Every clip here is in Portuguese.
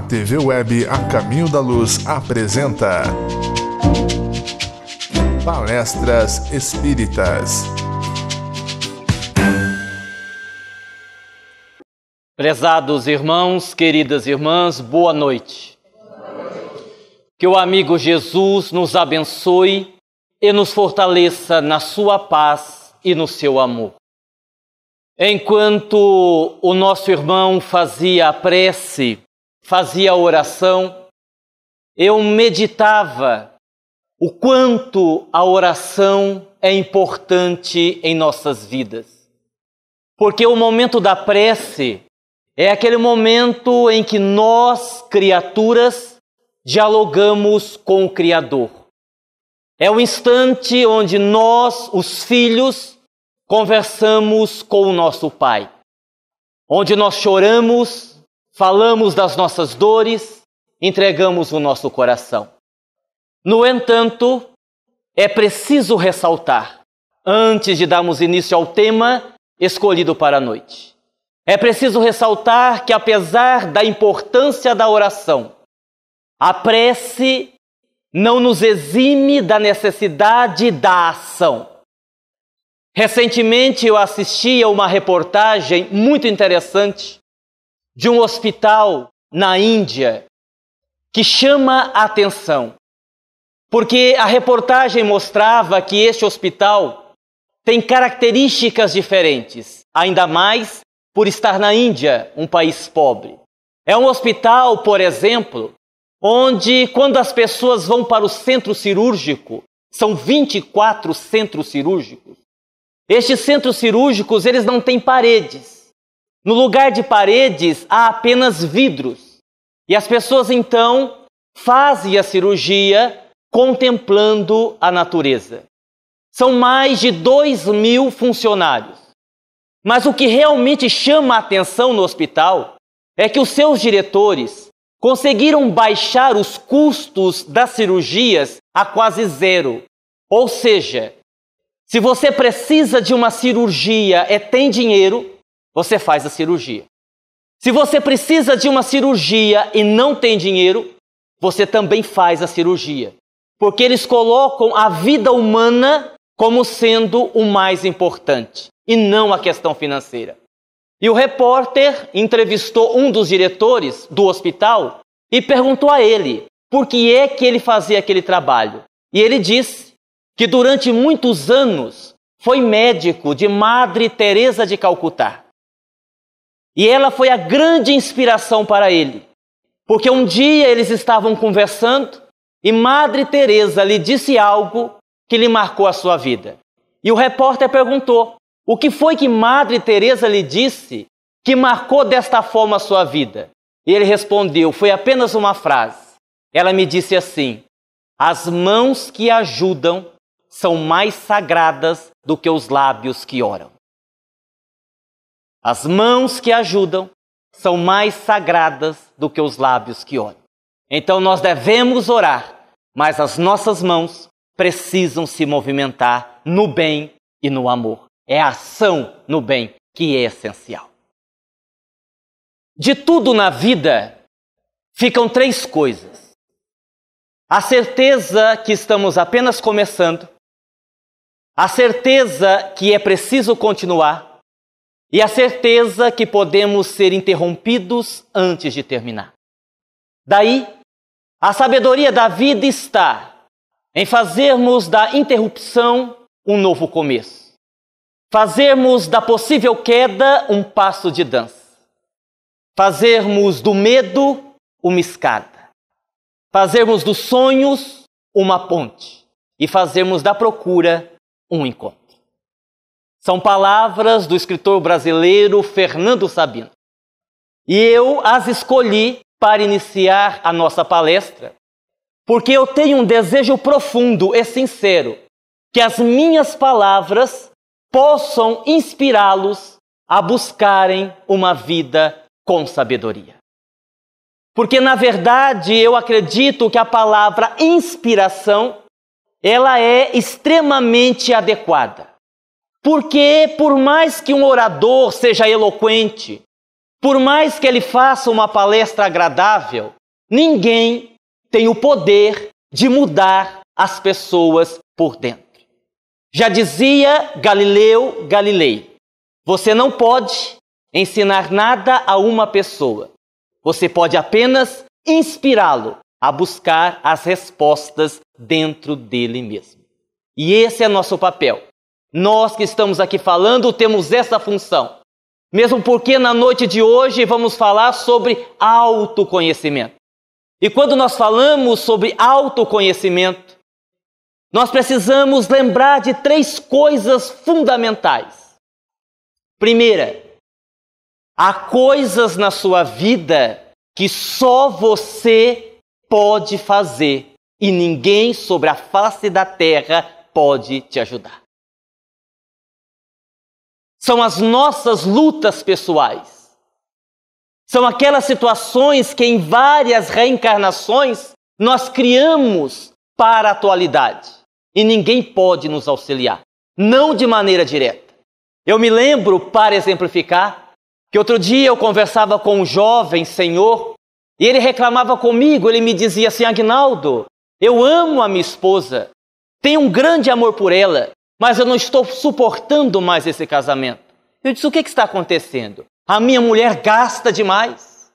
A TV Web A Caminho da Luz apresenta Palestras Espíritas. Prezados irmãos, queridas irmãs, boa noite. Que o amigo Jesus nos abençoe e nos fortaleça na sua paz e no seu amor. Enquanto o nosso irmão fazia a prece, fazia a oração, eu meditava o quanto a oração é importante em nossas vidas. Porque o momento da prece é aquele momento em que nós, criaturas, dialogamos com o Criador. É o instante onde nós, os filhos, conversamos com o nosso Pai. Onde nós choramos, falamos das nossas dores, entregamos o nosso coração. No entanto, é preciso ressaltar, antes de darmos início ao tema escolhido para a noite, é preciso ressaltar que, apesar da importância da oração, a prece não nos exime da necessidade da ação. Recentemente eu assisti a uma reportagem muito interessante de um hospital na Índia que chama a atenção, porque a reportagem mostrava que este hospital tem características diferentes, ainda mais por estar na Índia, um país pobre. É um hospital, por exemplo, onde quando as pessoas vão para o centro cirúrgico, são 24 centros cirúrgicos. Estes centros cirúrgicos, eles não têm paredes. No lugar de paredes, há apenas vidros. E as pessoas, então, fazem a cirurgia contemplando a natureza. São mais de 2.000 funcionários. Mas o que realmente chama a atenção no hospital é que os seus diretores conseguiram baixar os custos das cirurgias a quase zero. Ou seja, se você precisa de uma cirurgia e tem dinheiro, você faz a cirurgia. Se você precisa de uma cirurgia e não tem dinheiro, você também faz a cirurgia. Porque eles colocam a vida humana como sendo o mais importante, e não a questão financeira. E o repórter entrevistou um dos diretores do hospital e perguntou a ele por que é que ele fazia aquele trabalho. E ele disse que durante muitos anos foi médico de Madre Teresa de Calcutá. E ela foi a grande inspiração para ele, porque um dia eles estavam conversando e Madre Teresa lhe disse algo que lhe marcou a sua vida. E o repórter perguntou: o que foi que Madre Teresa lhe disse que marcou desta forma a sua vida? E ele respondeu, foi apenas uma frase. Ela me disse assim: as mãos que ajudam são mais sagradas do que os lábios que oram. As mãos que ajudam são mais sagradas do que os lábios que oram. Então nós devemos orar, mas as nossas mãos precisam se movimentar no bem e no amor. É a ação no bem que é essencial. De tudo na vida ficam 3 coisas: a certeza que estamos apenas começando, a certeza que é preciso continuar e a certeza que podemos ser interrompidos antes de terminar. Daí, a sabedoria da vida está em fazermos da interrupção um novo começo, fazermos da possível queda um passo de dança, fazermos do medo uma escada, fazermos dos sonhos uma ponte e fazermos da procura um encontro. São palavras do escritor brasileiro Fernando Sabino. E eu as escolhi para iniciar a nossa palestra, porque eu tenho um desejo profundo e sincero que as minhas palavras possam inspirá-los a buscarem uma vida com sabedoria. Porque, na verdade, eu acredito que a palavra inspiração, ela é extremamente adequada. Porque, por mais que um orador seja eloquente, Por mais que ele faça uma palestra agradável, ninguém tem o poder de mudar as pessoas por dentro. Já dizia Galileu Galilei, você não pode ensinar nada a uma pessoa. Você pode apenas inspirá-lo a buscar as respostas dentro dele mesmo. E esse é nosso papel. Nós que estamos aqui falando temos essa função. Mesmo porque na noite de hoje vamos falar sobre autoconhecimento. E quando nós falamos sobre autoconhecimento, nós precisamos lembrar de 3 coisas fundamentais. Primeira, há coisas na sua vida que só você pode fazer e ninguém sobre a face da terra pode te ajudar. São as nossas lutas pessoais. São aquelas situações que em várias reencarnações nós criamos para a atualidade. E ninguém pode nos auxiliar. Não de maneira direta. Eu me lembro, para exemplificar, que outro dia eu conversava com um jovem senhor e ele reclamava comigo, ele me dizia assim, Aguinaldo, eu amo a minha esposa, tenho um grande amor por ela, mas eu não estou suportando mais esse casamento. Eu disse, o que está acontecendo? A minha mulher gasta demais.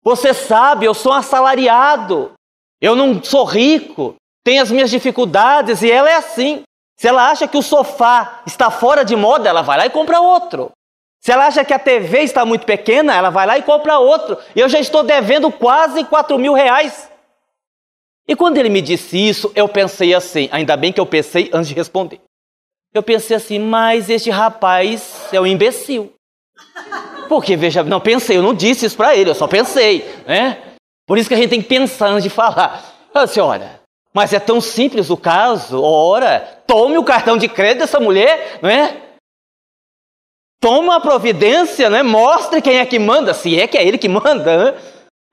Você sabe, eu sou um assalariado, eu não sou rico, tenho as minhas dificuldades e ela é assim. Se ela acha que o sofá está fora de moda, ela vai lá e compra outro. Se ela acha que a TV está muito pequena, ela vai lá e compra outro. E eu já estou devendo quase 4.000 reais. E quando ele me disse isso, eu pensei assim, ainda bem que eu pensei antes de responder. Eu pensei assim, mas este rapaz é um imbecil. Porque, veja, não pensei, eu não disse isso para ele, eu só pensei, né? Por isso que a gente tem que pensar antes de falar. Eu disse, olha, mas é tão simples o caso, ora, tome o cartão de crédito dessa mulher, não é? Toma a providência, né? Mostre quem é que manda, se é que é ele que manda, né?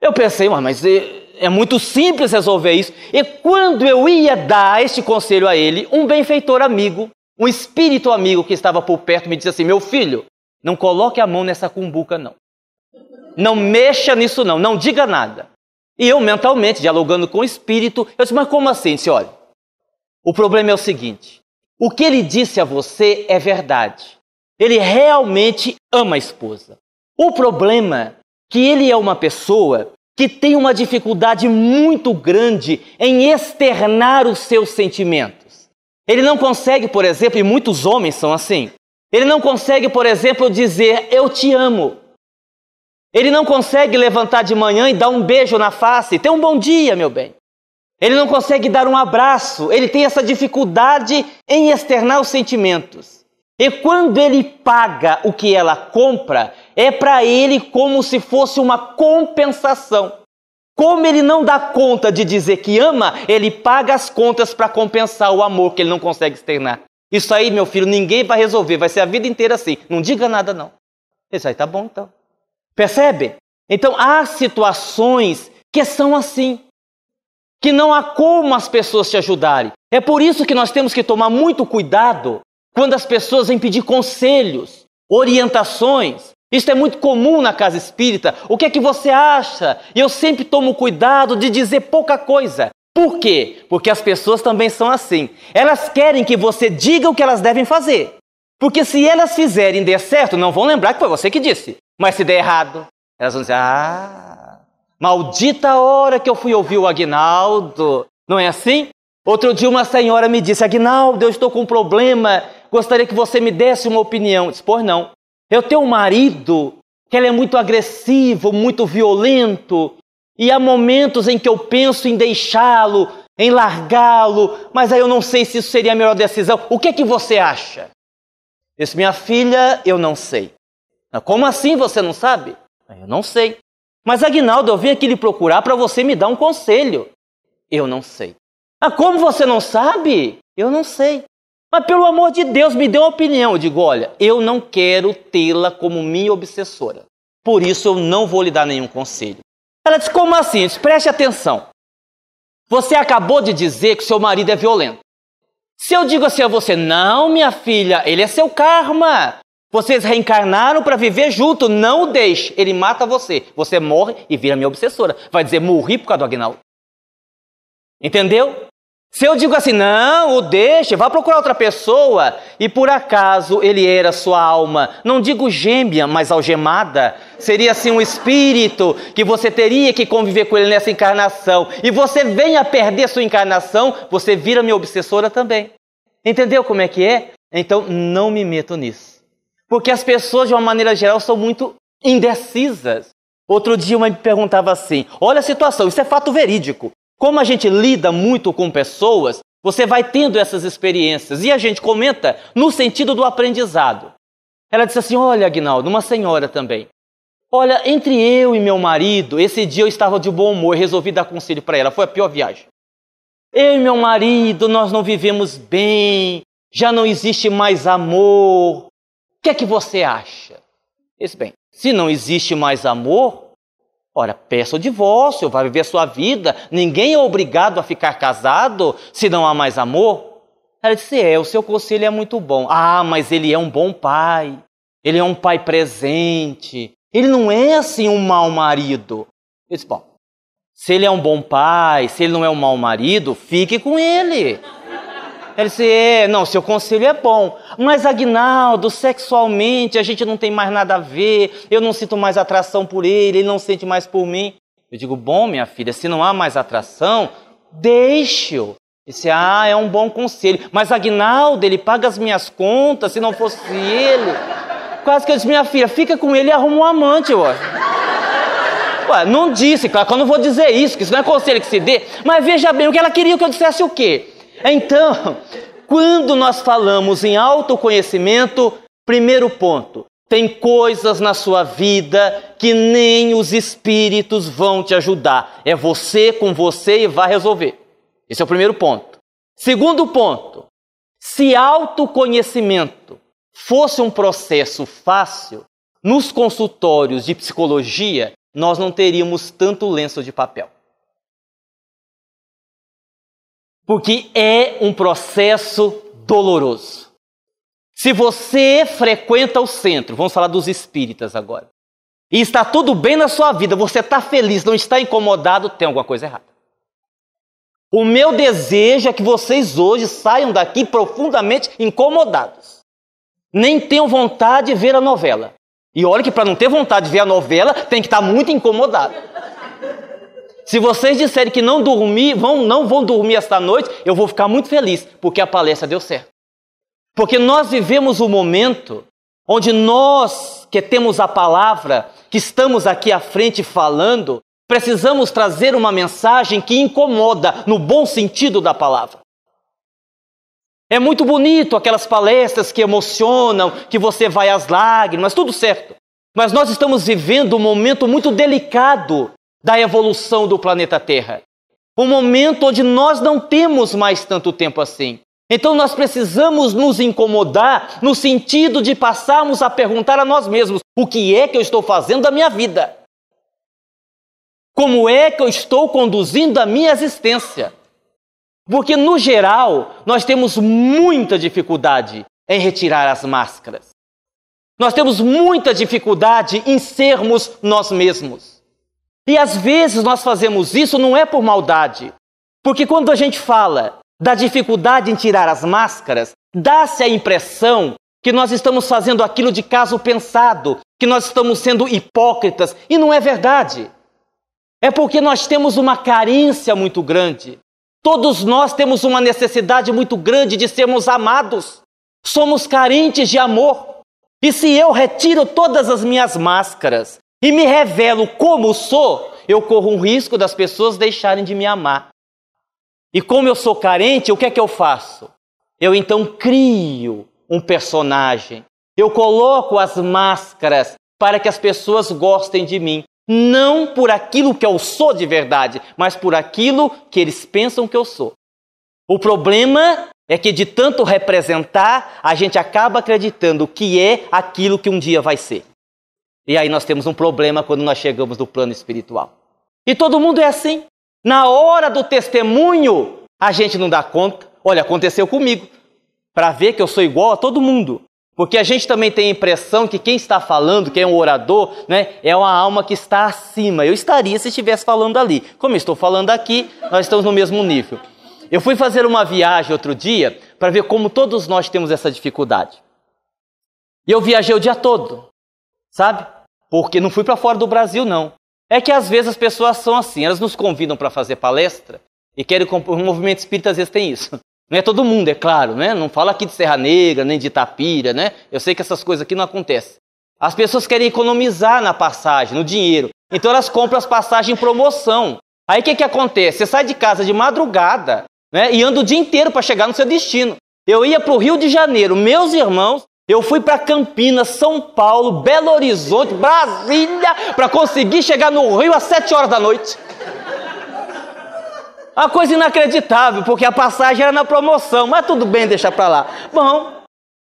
Eu pensei, mas é muito simples resolver isso. E quando eu ia dar este conselho a ele, um benfeitor amigo, um espírito amigo que estava por perto me disse assim, meu filho, não coloque a mão nessa cumbuca não. Não mexa nisso não, não diga nada. E eu mentalmente, dialogando com o espírito, eu disse, mas como assim? Ele disse, olha, o problema é o seguinte, o que ele disse a você é verdade. Ele realmente ama a esposa. O problema é que ele é uma pessoa que tem uma dificuldade muito grande em externar os seus sentimentos. Ele não consegue, por exemplo, e muitos homens são assim, ele não consegue, por exemplo, dizer, eu te amo. Ele não consegue levantar de manhã e dar um beijo na face, ter um bom dia, meu bem. Ele não consegue dar um abraço, ele tem essa dificuldade em externar os sentimentos. E quando ele paga o que ela compra, é para ele como se fosse uma compensação. Como ele não dá conta de dizer que ama, ele paga as contas para compensar o amor que ele não consegue externar. Isso aí, meu filho, ninguém vai resolver, vai ser a vida inteira assim. Não diga nada, não. Isso aí tá bom, então. Percebe? Então, há situações que são assim, que não há como as pessoas te ajudarem. É por isso que nós temos que tomar muito cuidado quando as pessoas vêm pedir conselhos, orientações. Isso é muito comum na casa espírita. O que é que você acha? E eu sempre tomo cuidado de dizer pouca coisa. Por quê? Porque as pessoas também são assim. Elas querem que você diga o que elas devem fazer. Porque se elas fizerem e der certo, não vão lembrar que foi você que disse. Mas se der errado, elas vão dizer, maldita hora que eu fui ouvir o Aguinaldo. Não é assim? Outro dia uma senhora me disse, Aguinaldo, eu estou com um problema, gostaria que você me desse uma opinião. Eu disse, pois não. Eu tenho um marido que ele é muito agressivo, muito violento, e há momentos em que eu penso em deixá-lo, em largá-lo, mas aí eu não sei se isso seria a melhor decisão. O que é que você acha? Eu disse, minha filha, eu não sei. Como assim você não sabe? Eu não sei. Mas Aguinaldo, eu vim aqui lhe procurar para você me dar um conselho. Eu não sei. Como você não sabe? Eu não sei. Mas pelo amor de Deus, me dê uma opinião. Eu digo, olha, eu não quero tê-la como minha obsessora. Por isso eu não vou lhe dar nenhum conselho. Ela disse, como assim? Eu disse, preste atenção. Você acabou de dizer que seu marido é violento. Se eu digo assim a você, não, minha filha, ele é seu karma. Vocês reencarnaram para viver junto, não o deixe. Ele mata você. Você morre e vira minha obsessora. Vai dizer, morri por causa do Aguinaldo. Entendeu? Se eu digo assim, não, o deixe, vá procurar outra pessoa, e por acaso ele era sua alma, não digo gêmea, mas algemada, seria assim um espírito que você teria que conviver com ele nessa encarnação, e você venha perder sua encarnação, você vira minha obsessora também. Entendeu como é que é? Então não me meto nisso. Porque as pessoas, de uma maneira geral, são muito indecisas. Outro dia uma me perguntava assim, olha a situação, isso é fato verídico. Como a gente lida muito com pessoas, você vai tendo essas experiências. E a gente comenta no sentido do aprendizado. Ela disse assim, olha, Aguinaldo, uma senhora também. Olha, entre eu e meu marido, esse dia eu estava de bom humor, resolvi dar conselho para ela. Foi a pior viagem. Eu e meu marido, nós não vivemos bem, já não existe mais amor. O que é que você acha? Disse, bem, se não existe mais amor, ora, peça o divórcio, vai viver a sua vida. Ninguém é obrigado a ficar casado se não há mais amor. Ela disse, o seu conselho é muito bom. Ah, mas ele é um bom pai. Ele é um pai presente. Ele não é assim um mau marido. Eu disse, bom, se ele é um bom pai, se ele não é um mau marido, fique com ele. Ela disse, não, seu conselho é bom, mas Aguinaldo, sexualmente a gente não tem mais nada a ver, eu não sinto mais atração por ele não sente mais por mim. Eu digo, bom, minha filha, se não há mais atração, deixe-o. Disse, é um bom conselho, mas Aguinaldo, ele paga as minhas contas, se não fosse ele. Quase que eu disse, minha filha, fica com ele e arruma um amante, eu acho. Ué, não disse, claro que eu não vou dizer isso, que isso não é conselho que se dê, mas veja bem, o que ela queria que eu dissesse o quê? Então, quando nós falamos em autoconhecimento, primeiro ponto, tem coisas na sua vida que nem os espíritos vão te ajudar. É você com você e vai resolver. Esse é o primeiro ponto. Segundo ponto, se autoconhecimento fosse um processo fácil, nos consultórios de psicologia, nós não teríamos tanto lenço de papel. Porque é um processo doloroso. Se você frequenta o centro, vamos falar dos espíritas agora, e está tudo bem na sua vida, você está feliz, não está incomodado, tem alguma coisa errada. O meu desejo é que vocês hoje saiam daqui profundamente incomodados. Nem tenham vontade de ver a novela. E olha que para não ter vontade de ver a novela, tem que estar muito incomodado. Se vocês disserem que não vão dormir esta noite, eu vou ficar muito feliz, porque a palestra deu certo. Porque nós vivemos um momento onde nós, que temos a palavra, que estamos aqui à frente falando, precisamos trazer uma mensagem que incomoda, no bom sentido da palavra. É muito bonito aquelas palestras que emocionam, que você vai às lágrimas, tudo certo. Mas nós estamos vivendo um momento muito delicado da evolução do planeta Terra. Um momento onde nós não temos mais tanto tempo assim. Então nós precisamos nos incomodar no sentido de passarmos a perguntar a nós mesmos, o que é que eu estou fazendo da minha vida? Como é que eu estou conduzindo a minha existência? Porque, no geral, nós temos muita dificuldade em retirar as máscaras. Nós temos muita dificuldade em sermos nós mesmos. E às vezes nós fazemos isso não é por maldade. Porque quando a gente fala da dificuldade em tirar as máscaras, dá-se a impressão que nós estamos fazendo aquilo de caso pensado, que nós estamos sendo hipócritas. E não é verdade. É porque nós temos uma carência muito grande. Todos nós temos uma necessidade muito grande de sermos amados. Somos carentes de amor. E se eu retiro todas as minhas máscaras e me revelo como sou, eu corro um risco das pessoas deixarem de me amar. E como eu sou carente, o que é que eu faço? Eu então crio um personagem. Eu coloco as máscaras para que as pessoas gostem de mim. Não por aquilo que eu sou de verdade, mas por aquilo que eles pensam que eu sou. O problema é que de tanto representar, a gente acaba acreditando que é aquilo que um dia vai ser. E aí nós temos um problema quando nós chegamos no plano espiritual. E todo mundo é assim. Na hora do testemunho, a gente não dá conta. Olha, aconteceu comigo. Para ver que eu sou igual a todo mundo. Porque a gente também tem a impressão que quem está falando, quem é um orador, né, é uma alma que está acima. Eu estaria se estivesse falando ali. Como eu estou falando aqui, nós estamos no mesmo nível. Eu fui fazer uma viagem outro dia para ver como todos nós temos essa dificuldade. E eu viajei o dia todo, sabe? Porque não fui para fora do Brasil, não. É que às vezes as pessoas são assim, elas nos convidam para fazer palestra e querem... O movimento espírita às vezes tem isso. Não é todo mundo, é claro, né? Não fala aqui de Serra Negra, nem de Itapira, né? Eu sei que essas coisas aqui não acontecem. As pessoas querem economizar na passagem, no dinheiro. Então elas compram as passagens em promoção. Aí o que acontece? Você sai de casa de madrugada, né? E anda o dia inteiro para chegar no seu destino. Eu ia para o Rio de Janeiro, meus irmãos, eu fui para Campinas, São Paulo, Belo Horizonte, Brasília, para conseguir chegar no Rio às 7 horas da noite. Uma coisa inacreditável, porque a passagem era na promoção, mas tudo bem, deixa para lá. Bom,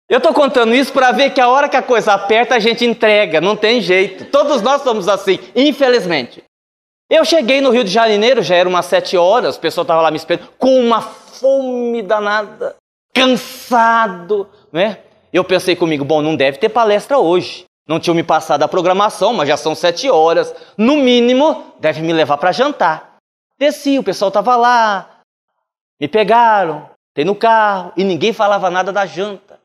eu estou contando isso para ver que a hora que a coisa aperta, a gente entrega, não tem jeito. Todos nós somos assim, infelizmente. Eu cheguei no Rio de Janeiro, já era umas 7 horas, o pessoal estava lá me esperando, com uma fome danada, cansado, né? Eu pensei comigo, bom, não deve ter palestra hoje. Não tinham me passado a programação, mas já são 7 horas. No mínimo, deve me levar para jantar. Desci, o pessoal estava lá, me pegaram, entrei no carro e ninguém falava nada da janta.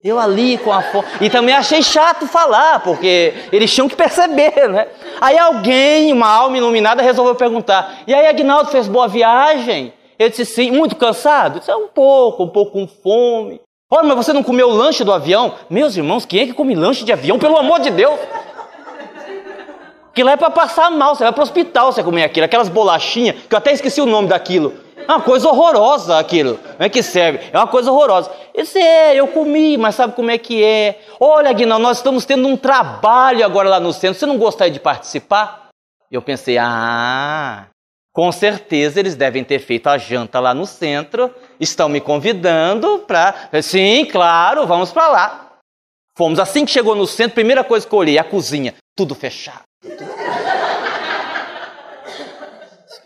Eu ali com a fome. E também achei chato falar, porque eles tinham que perceber, né? Aí alguém, uma alma iluminada, resolveu perguntar: e aí, Aguinaldo, fez boa viagem? Eu disse sim. Muito cansado? Eu disse, um pouco com fome. Olha, mas você não comeu o lanche do avião? Meus irmãos, quem é que come lanche de avião? Pelo amor de Deus! Aquilo é para passar mal, você vai para o hospital você comer aquilo, aquelas bolachinhas, que eu até esqueci o nome daquilo. É uma coisa horrorosa aquilo, não é que serve, é uma coisa horrorosa. Esse eu comi, mas sabe como é que é? Olha, Aguinaldo, nós estamos tendo um trabalho agora lá no centro, você não gostaria de participar? Eu pensei, com certeza eles devem ter feito a janta lá no centro, estão me convidando para... Sim, claro, vamos para lá. Fomos, assim que chegou no centro, primeira coisa que eu olhei, a cozinha, tudo fechado.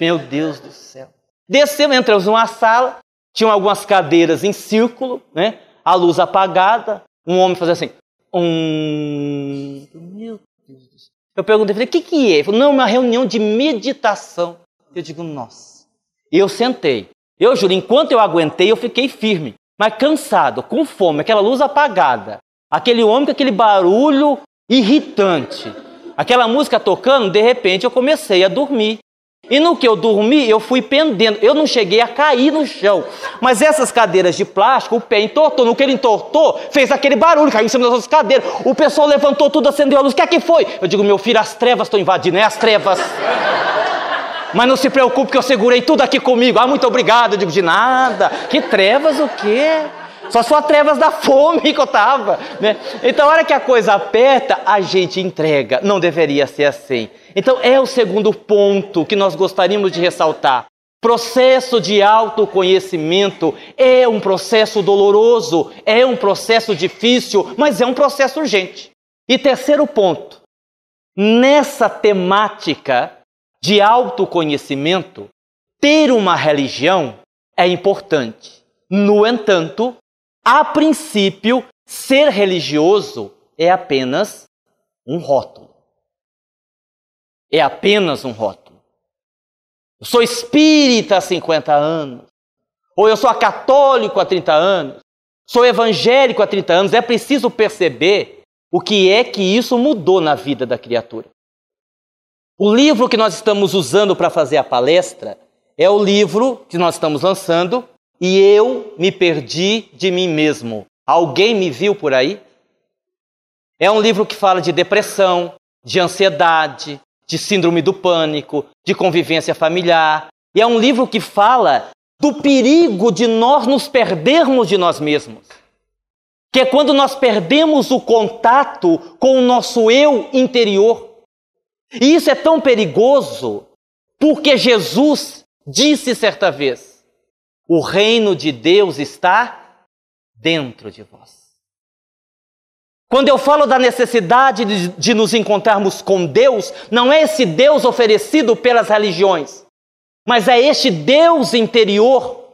Meu Deus do céu. Descemos, entramos numa sala, tinham algumas cadeiras em círculo, né? A luz apagada, um homem fazia assim, meu Deus do céu. Eu perguntei, falei, o que é? Ele falou, não, uma reunião de meditação. Eu digo, nossa. E eu sentei. Eu juro, enquanto eu aguentei, eu fiquei firme, mas cansado, com fome, aquela luz apagada, aquele homem com aquele barulho irritante, aquela música tocando, de repente eu comecei a dormir. E no que eu dormi, eu fui pendendo. Eu não cheguei a cair no chão. Mas essas cadeiras de plástico, o pé entortou. No que ele entortou, fez aquele barulho, caiu em cima das outras cadeiras. O pessoal levantou tudo, acendeu a luz. O que é que foi? Eu digo, meu filho, as trevas estão invadindo. É as trevas. Mas não se preocupe que eu segurei tudo aqui comigo. Muito obrigado. Eu digo, de nada. Que trevas o quê? Só trevas da fome que eu estava, né? Então, a hora que a coisa aperta, a gente entrega. Não deveria ser assim. Então, é o segundo ponto que nós gostaríamos de ressaltar. Processo de autoconhecimento é um processo doloroso, é um processo difícil, mas é um processo urgente. E terceiro ponto, nessa temática de autoconhecimento, ter uma religião é importante. No entanto, a princípio, ser religioso é apenas um rótulo. É apenas um rótulo. Eu sou espírita há 50 anos. Ou eu sou católico há 30 anos. Sou evangélico há 30 anos. É preciso perceber o que é que isso mudou na vida da criatura. O livro que nós estamos usando para fazer a palestra é o livro que nós estamos lançando, E eu me perdi de mim mesmo. Alguém me viu por aí? É um livro que fala de depressão, de ansiedade, de síndrome do pânico, de convivência familiar. E é um livro que fala do perigo de nós nos perdermos de nós mesmos. Que é quando nós perdemos o contato com o nosso eu interior. E isso é tão perigoso porque Jesus disse certa vez: o reino de Deus está dentro de vós. Quando eu falo da necessidade de nos encontrarmos com Deus, não é esse Deus oferecido pelas religiões, mas é este Deus interior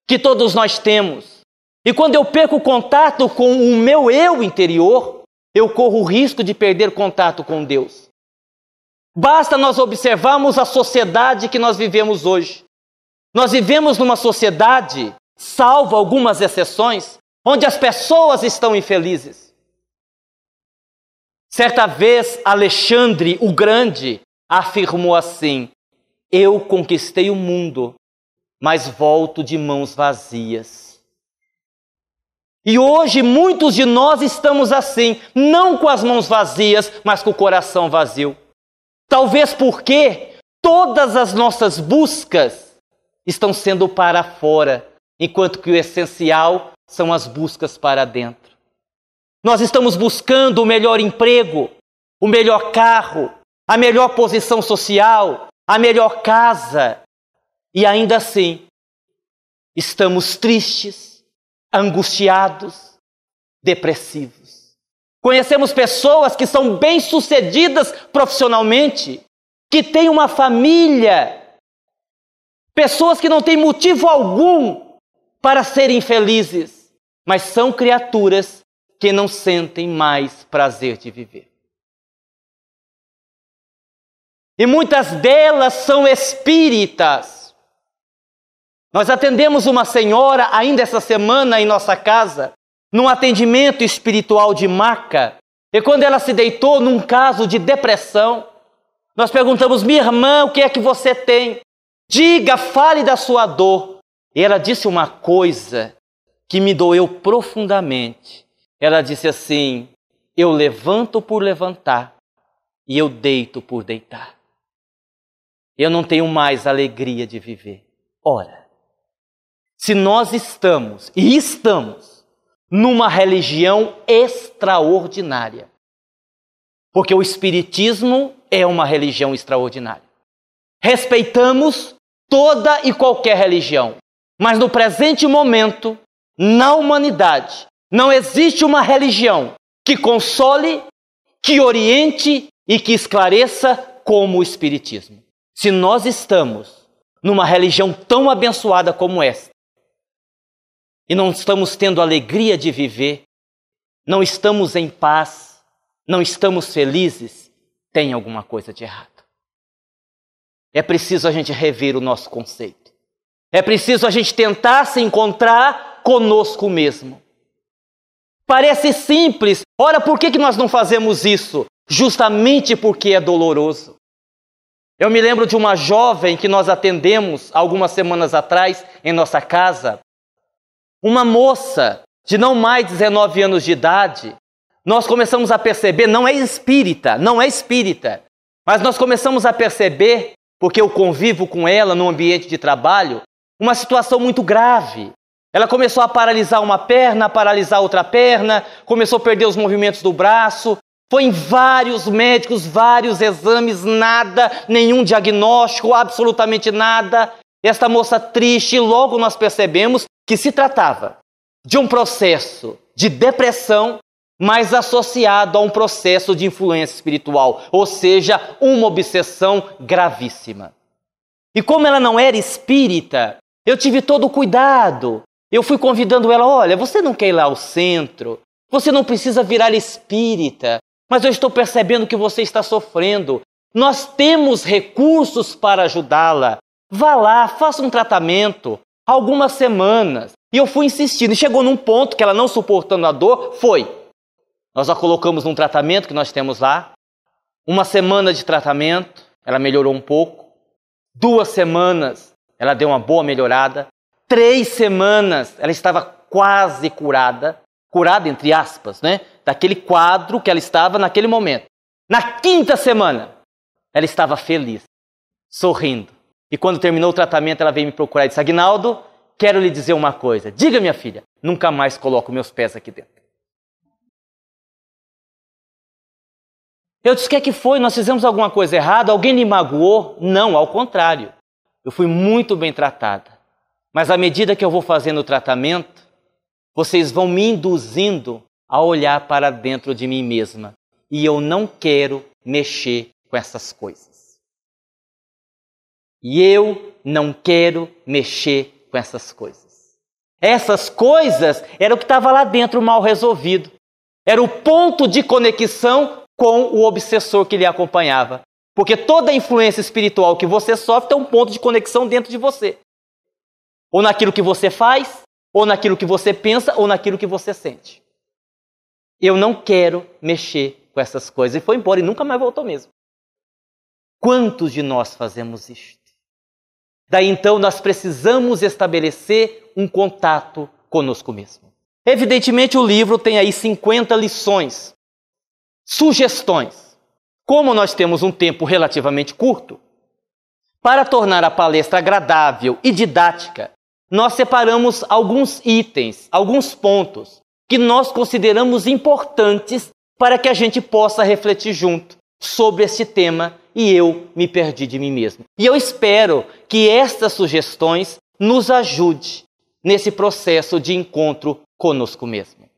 que todos nós temos. E quando eu perco contato com o meu eu interior, eu corro o risco de perder contato com Deus. Basta nós observarmos a sociedade que nós vivemos hoje. Nós vivemos numa sociedade, salvo algumas exceções, onde as pessoas estão infelizes. Certa vez, Alexandre o Grande afirmou assim: eu conquistei o mundo, mas volto de mãos vazias. E hoje muitos de nós estamos assim, não com as mãos vazias, mas com o coração vazio. Talvez porque todas as nossas buscas estão sendo para fora, enquanto que o essencial são as buscas para dentro. Nós estamos buscando o melhor emprego, o melhor carro, a melhor posição social, a melhor casa. E ainda assim, estamos tristes, angustiados, depressivos. Conhecemos pessoas que são bem-sucedidas profissionalmente, que têm uma família, pessoas que não têm motivo algum para serem felizes, mas são criaturas que não sentem mais prazer de viver. E muitas delas são espíritas. Nós atendemos uma senhora ainda essa semana em nossa casa, num atendimento espiritual de maca, e quando ela se deitou num caso de depressão, nós perguntamos: minha irmã, o que é que você tem? Diga, fale da sua dor. E ela disse uma coisa que me doeu profundamente. Ela disse assim: eu levanto por levantar e eu deito por deitar. Eu não tenho mais alegria de viver. Ora, se nós estamos numa religião extraordinária, porque o Espiritismo é uma religião extraordinária. Respeitamos toda e qualquer religião, mas no presente momento, na humanidade, não existe uma religião que console, que oriente e que esclareça como o Espiritismo. Se nós estamos numa religião tão abençoada como esta, e não estamos tendo alegria de viver, não estamos em paz, não estamos felizes, tem alguma coisa de errado. É preciso a gente rever o nosso conceito. É preciso a gente tentar se encontrar conosco mesmo. Parece simples. Ora, por que nós não fazemos isso? Justamente porque é doloroso. Eu me lembro de uma jovem que nós atendemos algumas semanas atrás em nossa casa. Uma moça de não mais de 19 anos de idade. Nós começamos a perceber, não é espírita, mas nós começamos a perceber, porque eu convivo com ela no ambiente de trabalho, uma situação muito grave. Ela começou a paralisar uma perna, a paralisar outra perna, começou a perder os movimentos do braço, foi em vários médicos, vários exames, nada, nenhum diagnóstico, absolutamente nada. Esta moça triste, logo nós percebemos que se tratava de um processo de depressão, mas associado a um processo de influência espiritual, ou seja, uma obsessão gravíssima. E como ela não era espírita, eu tive todo o cuidado. Eu fui convidando ela: olha, você não quer ir lá ao centro, você não precisa virar espírita, mas eu estou percebendo que você está sofrendo. Nós temos recursos para ajudá-la. Vá lá, faça um tratamento, algumas semanas. E eu fui insistindo, e chegou num ponto que ela, não suportando a dor, foi. Nós a colocamos num tratamento que nós temos lá. 1 semana de tratamento, ela melhorou um pouco. 2 semanas, ela deu uma boa melhorada. 3 semanas, ela estava quase curada. Curada, entre aspas, né? Daquele quadro que ela estava naquele momento. Na 5ª semana, ela estava feliz, sorrindo. E quando terminou o tratamento, ela veio me procurar e disse: Aguinaldo, quero lhe dizer uma coisa. Diga, minha filha, nunca mais coloco meus pés aqui dentro. Eu disse: o que é que foi? Nós fizemos alguma coisa errada? Alguém lhe magoou? Não, ao contrário. Eu fui muito bem tratada. Mas à medida que eu vou fazendo o tratamento, vocês vão me induzindo a olhar para dentro de mim mesma. E eu não quero mexer com essas coisas. E eu não quero mexer com essas coisas. Essas coisas era o que estava lá dentro mal resolvido. Era o ponto de conexão com o obsessor que lhe acompanhava. Porque toda influência espiritual que você sofre tem um ponto de conexão dentro de você. Ou naquilo que você faz, ou naquilo que você pensa, ou naquilo que você sente. Eu não quero mexer com essas coisas. E foi embora e nunca mais voltou mesmo. Quantos de nós fazemos isto? Daí então nós precisamos estabelecer um contato conosco mesmo. Evidentemente o livro tem aí 50 lições, sugestões. Como nós temos um tempo relativamente curto, para tornar a palestra agradável e didática, nós separamos alguns itens, alguns pontos que nós consideramos importantes para que a gente possa refletir junto sobre esse tema e eu me perdi de mim mesmo. E eu espero que estas sugestões nos ajudem nesse processo de encontro conosco mesmo.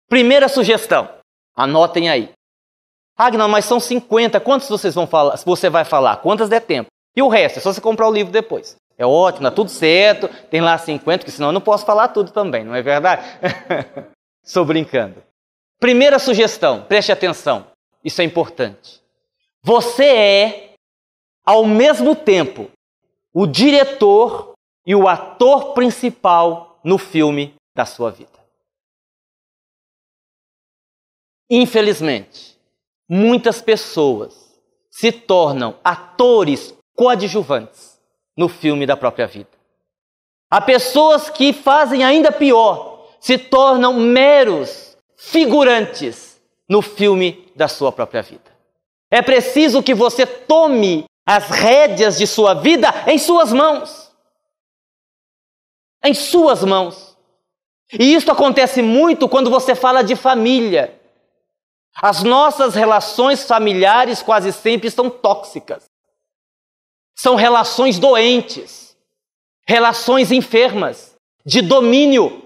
Primeira sugestão, anotem aí. Agnaldo, mas são 50, quantos você vai falar? Quantas der tempo? E o resto, é só você comprar o livro depois. É ótimo, tá tudo certo, tem lá 50, porque senão eu não posso falar tudo também, não é verdade? Estou brincando. Primeira sugestão, preste atenção, isso é importante. Você é, ao mesmo tempo, o diretor e o ator principal no filme da sua vida. Infelizmente, muitas pessoas se tornam atores coadjuvantes no filme da própria vida. Há pessoas que fazem ainda pior, se tornam meros figurantes no filme da sua própria vida. É preciso que você tome as rédeas de sua vida em suas mãos. Em suas mãos. E isso acontece muito quando você fala de família. As nossas relações familiares quase sempre são tóxicas. São relações doentes, relações enfermas, de domínio.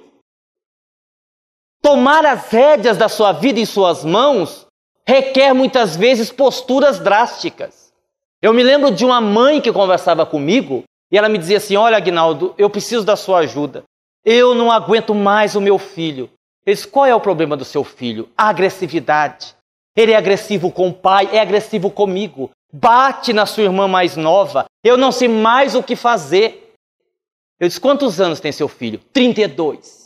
Tomar as rédeas da sua vida em suas mãos requer muitas vezes posturas drásticas. Eu me lembro de uma mãe que conversava comigo e ela me dizia assim: olha, Agnaldo, eu preciso da sua ajuda. Eu não aguento mais o meu filho. Eu disse: qual é o problema do seu filho? A agressividade. Ele é agressivo com o pai, é agressivo comigo. Bate na sua irmã mais nova. Eu não sei mais o que fazer. Eu disse: quantos anos tem seu filho? 32.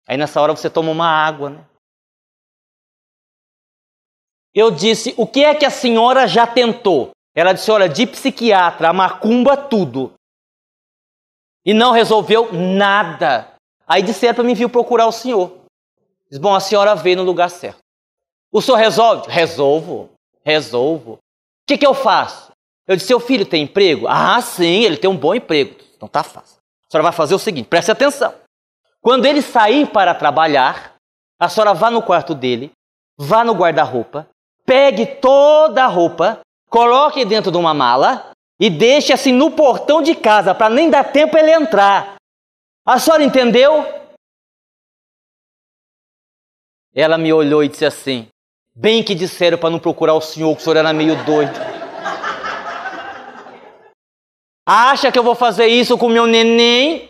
Aí nessa hora você toma uma água, né? Eu disse: o que é que a senhora já tentou? Ela disse: olha, de psiquiatra, a macumba, tudo. E não resolveu nada. Aí disseram para mim vir procurar o senhor. Diz: bom, a senhora veio no lugar certo. O senhor resolve? Resolvo. O que eu faço? Eu disse: seu filho tem emprego? Ah, sim, ele tem um bom emprego. Então tá fácil. A senhora vai fazer o seguinte, preste atenção. Quando ele sair para trabalhar, a senhora vá no quarto dele, vá no guarda-roupa, pegue toda a roupa, coloque dentro de uma mala e deixe assim no portão de casa, para nem dar tempo ele entrar. A senhora entendeu? Ela me olhou e disse assim: bem que disseram para não procurar o senhor, que o senhor era meio doido. Acha que eu vou fazer isso com o meu neném?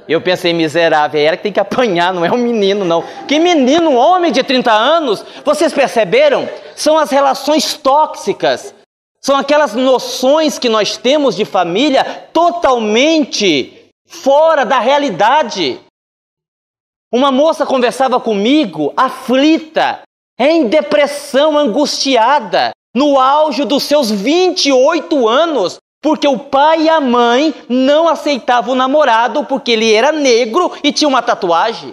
Eu pensei: miserável, é ela que tem que apanhar, não é um menino não. Que menino, um homem de 30 anos? Vocês perceberam? São as relações tóxicas. São aquelas noções que nós temos de família totalmente fora da realidade. Uma moça conversava comigo, aflita, em depressão, angustiada, no auge dos seus 28 anos, porque o pai e a mãe não aceitavam o namorado porque ele era negro e tinha uma tatuagem.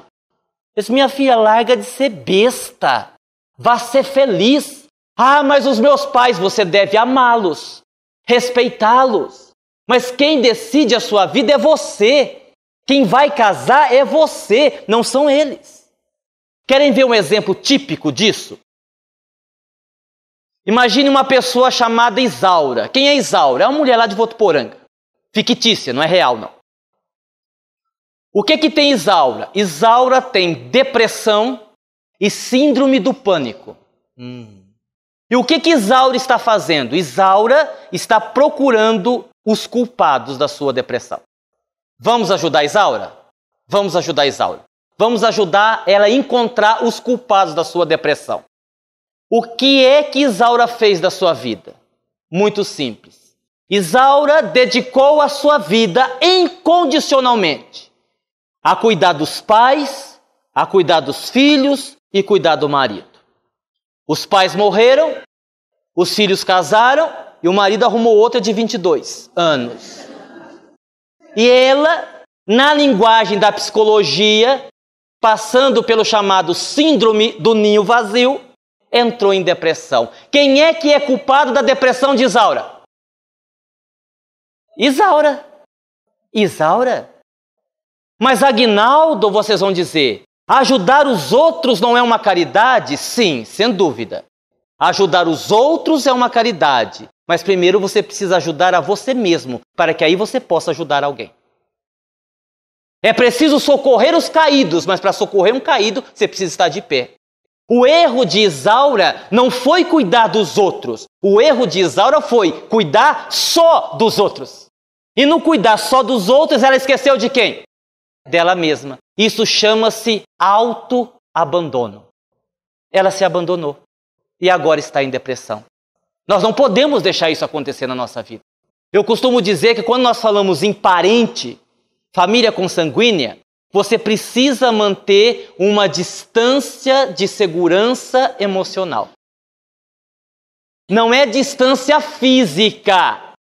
Eu disse: minha filha, larga de ser besta, vá ser feliz. Ah, mas os meus pais, você deve amá-los, respeitá-los. Mas quem decide a sua vida é você. Quem vai casar é você, não são eles. Querem ver um exemplo típico disso? Imagine uma pessoa chamada Isaura. Quem é Isaura? É uma mulher lá de Votuporanga. Fictícia, não é real, não. O que tem Isaura? Isaura tem depressão e síndrome do pânico. E o que Isaura está fazendo? Isaura está procurando os culpados da sua depressão. Vamos ajudar Isaura? Vamos ajudar Isaura. Vamos ajudar ela a encontrar os culpados da sua depressão. O que é que Isaura fez da sua vida? Muito simples. Isaura dedicou a sua vida incondicionalmente a cuidar dos pais, a cuidar dos filhos e cuidar do marido. Os pais morreram, os filhos casaram e o marido arrumou outra de 22 anos. E ela, na linguagem da psicologia, passando pelo chamado síndrome do ninho vazio, entrou em depressão. Quem é que é culpado da depressão de Isaura? Isaura. Isaura. Mas Aguinaldo, vocês vão dizer, ajudar os outros não é uma caridade? Sim, sem dúvida. Ajudar os outros é uma caridade. Mas primeiro você precisa ajudar a você mesmo, para que aí você possa ajudar alguém. É preciso socorrer os caídos, mas para socorrer um caído, você precisa estar de pé. O erro de Isaura não foi cuidar dos outros. O erro de Isaura foi cuidar só dos outros. E no cuidar só dos outros, ela esqueceu de quem? Dela mesma. Isso chama-se autoabandono. Ela se abandonou e agora está em depressão. Nós não podemos deixar isso acontecer na nossa vida. Eu costumo dizer que quando nós falamos em parente, família consanguínea, você precisa manter uma distância de segurança emocional. Não é distância física,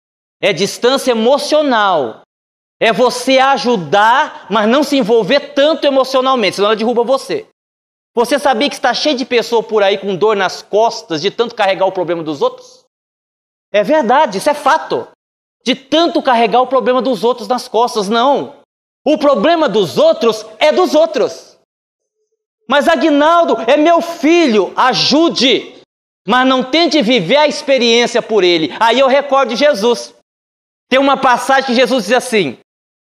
é distância emocional. É você ajudar, mas não se envolver tanto emocionalmente, senão ela derruba você. Você sabia que está cheio de pessoa por aí com dor nas costas de tanto carregar o problema dos outros? É verdade, isso é fato. De tanto carregar o problema dos outros nas costas, não. O problema dos outros é dos outros. Mas Aguinaldo é meu filho, ajude, mas não tente viver a experiência por ele. Aí eu recordo de Jesus. Tem uma passagem que Jesus diz assim: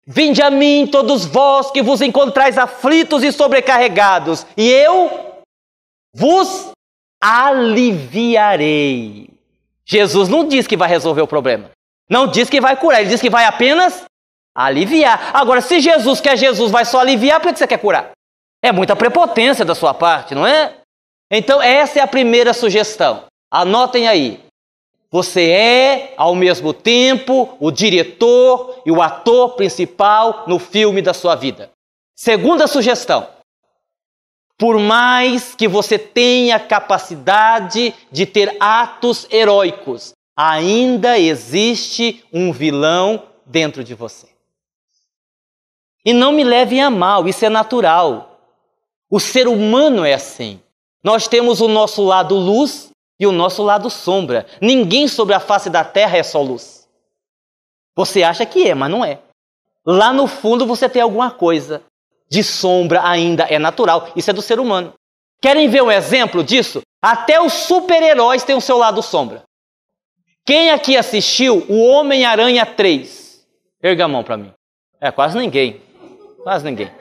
vinde a mim todos vós que vos encontrais aflitos e sobrecarregados, e eu vos aliviarei. Jesus não diz que vai resolver o problema. Não diz que vai curar, ele diz que vai apenas aliviar. Agora, se Jesus, que é Jesus, vai só aliviar, por que você quer curar? É muita prepotência da sua parte, não é? Então, essa é a primeira sugestão. Anotem aí. Você é, ao mesmo tempo, o diretor e o ator principal no filme da sua vida. Segunda sugestão. Por mais que você tenha capacidade de ter atos heróicos, ainda existe um vilão dentro de você. E não me levem a mal, isso é natural. O ser humano é assim. Nós temos o nosso lado luz e o nosso lado sombra. Ninguém sobre a face da terra é só luz. Você acha que é, mas não é. Lá no fundo você tem alguma coisa de sombra ainda, é natural. Isso é do ser humano. Querem ver um exemplo disso? Até os super-heróis têm o seu lado sombra. Quem aqui assistiu o Homem-Aranha 3? Erga a mão para mim. Quase ninguém. Quase ninguém.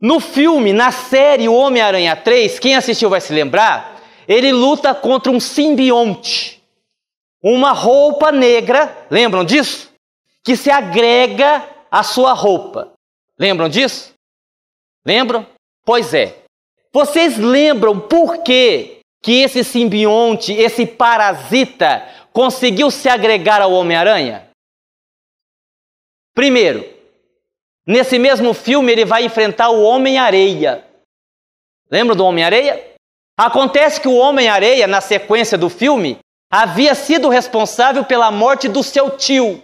No filme, na série O Homem-Aranha 3, quem assistiu vai se lembrar, ele luta contra um simbionte. Uma roupa negra, lembram disso? Que se agrega à sua roupa. Lembram disso? Lembram? Pois é. Vocês lembram por que esse simbionte, esse parasita, conseguiu se agregar ao Homem-Aranha? Primeiro, nesse mesmo filme ele vai enfrentar o Homem-Areia. Lembram do Homem-Areia? Acontece que o Homem-Areia, na sequência do filme, havia sido responsável pela morte do seu tio.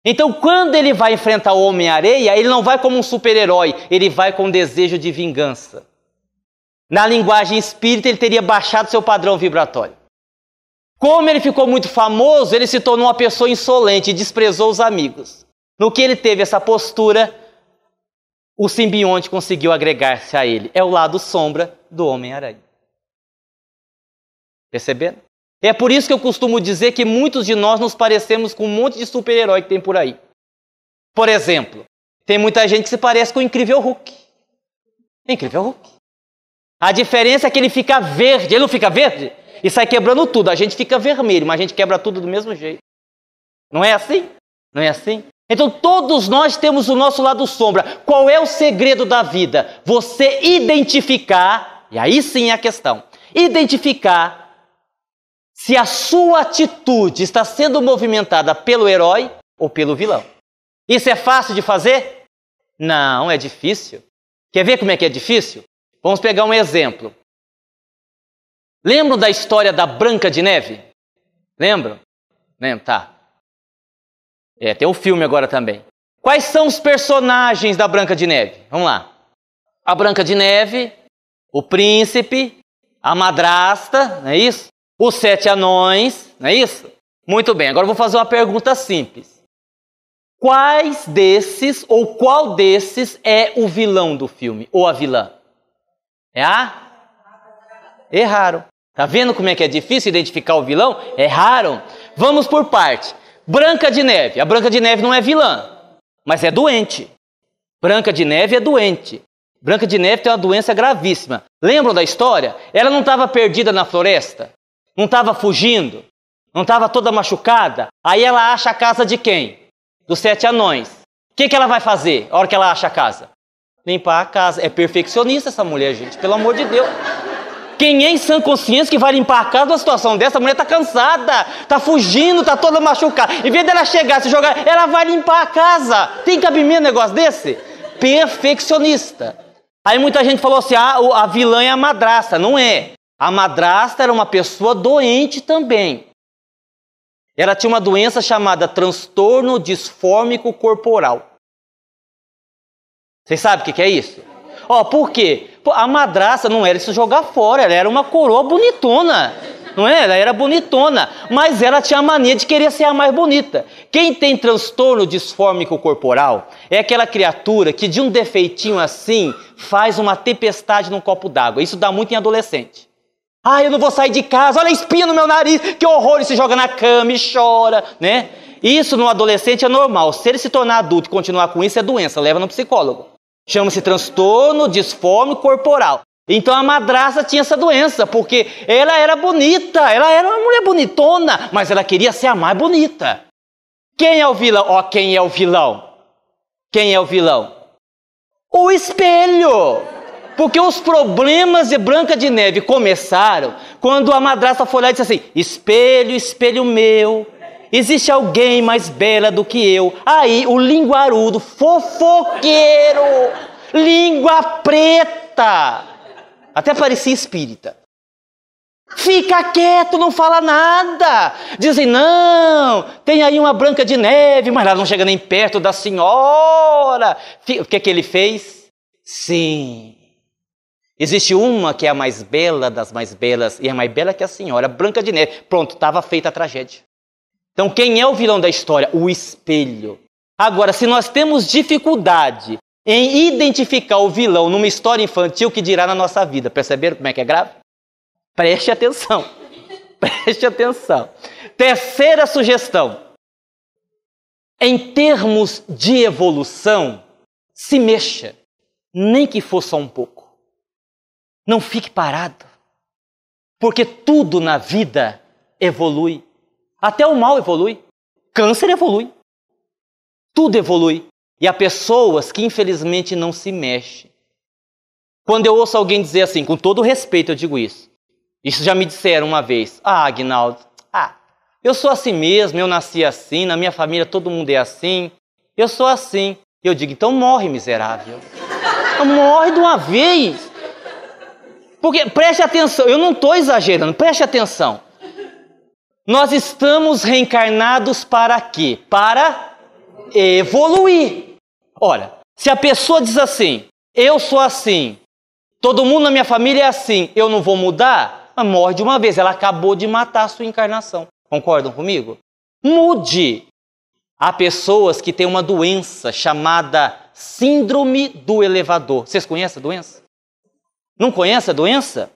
Então, quando ele vai enfrentar o Homem-Areia, ele não vai como um super-herói, ele vai com desejo de vingança. Na linguagem espírita, ele teria baixado seu padrão vibratório. Como ele ficou muito famoso, ele se tornou uma pessoa insolente e desprezou os amigos. No que ele teve essa postura, o simbionte conseguiu agregar-se a ele. É o lado sombra do Homem-Aranha. Percebendo? É por isso que eu costumo dizer que muitos de nós nos parecemos com um monte de super-herói que tem por aí. Por exemplo, tem muita gente que se parece com o Incrível Hulk. Incrível Hulk. A diferença é que ele fica verde. Ele não fica verde? E sai quebrando tudo. A gente fica vermelho, mas a gente quebra tudo do mesmo jeito. Não é assim? Não é assim? Então todos nós temos o nosso lado sombra. Qual é o segredo da vida? Você identificar, e aí sim é a questão, identificar se a sua atitude está sendo movimentada pelo herói ou pelo vilão. Isso é fácil de fazer? Não, é difícil. Quer ver como é que é difícil? Vamos pegar um exemplo. Lembram da história da Branca de Neve? Lembram? Lembram, tá. Tem um filme agora também. Quais são os personagens da Branca de Neve? Vamos lá. A Branca de Neve, o príncipe, a madrasta, não é isso? Os 7 anões, não é isso? Muito bem, agora eu vou fazer uma pergunta simples. Quais desses, ou qual desses é o vilão do filme, ou a vilã? Erraram. Tá vendo como é que é difícil identificar o vilão? Erraram. Vamos por parte. Branca de Neve. A Branca de Neve não é vilã, mas é doente. Branca de Neve é doente. Branca de Neve tem uma doença gravíssima. Lembram da história? Ela não estava perdida na floresta? Não estava fugindo? Não estava toda machucada? Aí ela acha a casa de quem? Dos 7 anões. O que ela vai fazer a hora que ela acha a casa? Limpar a casa. É perfeccionista essa mulher, gente, pelo amor de Deus. Quem é em sã consciência que vai limpar a casa numa situação dessa? A mulher está cansada, está fugindo, está toda machucada. Em vez dela chegar, se jogar, ela vai limpar a casa. Tem cabimento um negócio desse? Perfeccionista. Aí muita gente falou assim, a vilã é a madrasta. Não é. A madrasta era uma pessoa doente também. Ela tinha uma doença chamada transtorno disfórmico corporal. Vocês sabem o que é isso? Por quê? A madrasta não era isso jogar fora, ela era uma coroa bonitona. Não é? Ela era bonitona, mas ela tinha a mania de querer ser a mais bonita. Quem tem transtorno disfórmico corporal é aquela criatura que de um defeitinho assim faz uma tempestade num copo d'água. Isso dá muito em adolescente. Eu não vou sair de casa, olha a espinha no meu nariz, que horror, ele se joga na cama e chora, né? Isso no adolescente é normal. Se ele se tornar adulto e continuar com isso, é doença, leva no psicólogo. Chama-se transtorno disfórmico corporal. Então a madrasta tinha essa doença, porque ela era bonita, ela era uma mulher bonitona, mas ela queria ser a mais bonita. Quem é o vilão? Quem é o vilão? Quem é o vilão? O espelho. Porque os problemas de Branca de Neve começaram quando a madrasta foi lá e disse assim, espelho, espelho meu, existe alguém mais bela do que eu. Aí o linguarudo, fofoqueiro, língua preta, até parecia espírita. Fica quieto, não fala nada. Dizem, não, tem aí uma Branca de Neve, mas ela não chega nem perto da senhora. O que ele fez? Sim. Existe uma que é a mais bela das mais belas, e é mais bela que a senhora, Branca de Neve. Pronto, estava feita a tragédia. Então quem é o vilão da história? O espelho. Agora, se nós temos dificuldade em identificar o vilão numa história infantil, que dirá na nossa vida? Perceberam como é que é grave? Preste atenção. Preste atenção. Terceira sugestão. Em termos de evolução, se mexa, nem que for só um pouco. Não fique parado, porque tudo na vida evolui. Até o mal evolui, câncer evolui, tudo evolui. E há pessoas que infelizmente não se mexem. Quando eu ouço alguém dizer assim, com todo respeito eu digo isso já me disseram uma vez, Aguinaldo, eu sou assim mesmo, eu nasci assim, na minha família todo mundo é assim, eu sou assim. Eu digo, então morre, miserável. Morre de uma vez. Porque, preste atenção, eu não estou exagerando, preste atenção. Nós estamos reencarnados para quê? Para evoluir. Olha, se a pessoa diz assim, eu sou assim, todo mundo na minha família é assim, eu não vou mudar, morre de uma vez, ela acabou de matar a sua encarnação. Concordam comigo? Mude. Há pessoas que têm uma doença chamada síndrome do elevador. Vocês conhecem a doença? Não conhece a doença?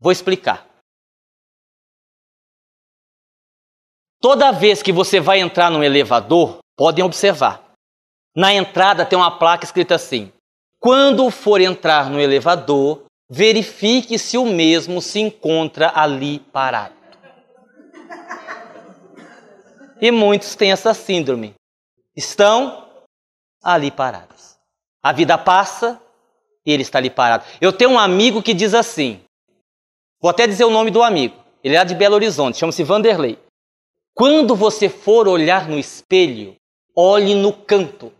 Vou explicar. Toda vez que você vai entrar num elevador, podem observar. Na entrada tem uma placa escrita assim, quando for entrar no elevador, verifique se o mesmo se encontra ali parado. E muitos têm essa síndrome. Estão ali parados. A vida passa e ele está ali parado. Eu tenho um amigo que diz assim, vou até dizer o nome do amigo, ele é de Belo Horizonte, chama-se Vanderlei. Quando você for olhar no espelho, olhe no canto.